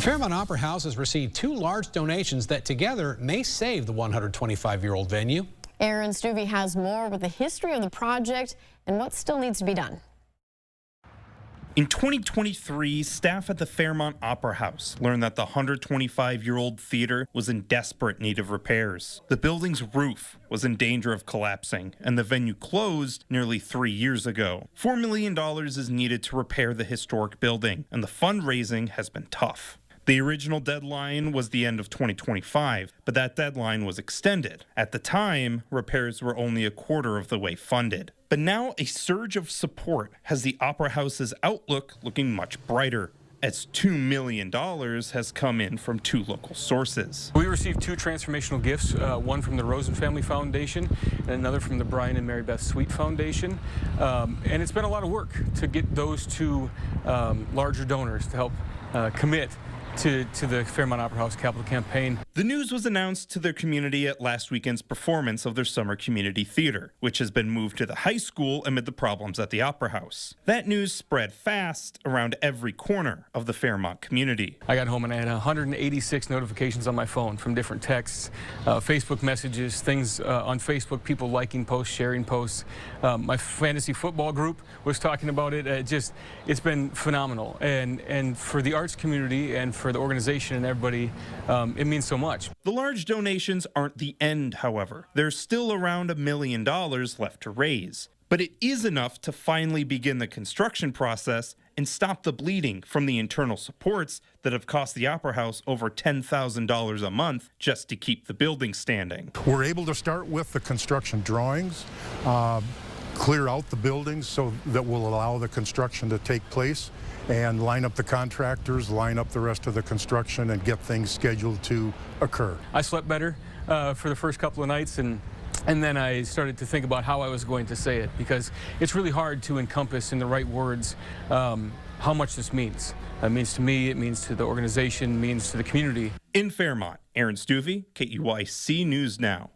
Fairmont Opera House has received 2 large donations that together may save the 125-year-old venue. Aaron Stuvey has more with the history of the project and what still needs to be done. In 2023, staff at the Fairmont Opera House learned that the 125-year-old theater was in desperate need of repairs. The building's roof was in danger of collapsing, and the venue closed nearly 3 years ago. $4 million is needed to repair the historic building, and the fundraising has been tough. The original deadline was the end of 2025, but that deadline was extended. At the time, repairs were only a quarter of the way funded. But now a surge of support has the Opera House's outlook looking much brighter, as $2 million has come in from 2 local sources. We received 2 transformational gifts, one from the Rosen Family Foundation and another from the Brian and Mary Beth Sweet Foundation. And it's been a lot of work to get those 2 larger donors to help commit to the Fairmont Opera House capital campaign. The news was announced to their community at last weekend's performance of their summer community theater, which has been moved to the high school amid the problems at the Opera House. That news spread fast around every corner of the Fairmont community. I got home and I had 186 notifications on my phone from different texts, Facebook messages, things on Facebook, people liking posts, sharing posts. My fantasy football group was talking about it. It's been phenomenal. And for the arts community and for the organization and everybody, it means so much. The large donations aren't the end, however. There's still around $1 million left to raise. But it is enough to finally begin the construction process and stop the bleeding from the internal supports that have cost the Opera House over $10,000 a month just to keep the building standing. We're able to start with the construction drawings, clear out the buildings so that will allow the construction to take place, and line up the contractors, line up the rest of the construction, and get things scheduled to occur. I slept better for the first couple of nights, and then I started to think about how I was going to say it, because it's really hard to encompass in the right words how much this means. It means to me, it means to the organization, it means to the community. In Fairmont, Aaron Stuvey, KEYC News Now.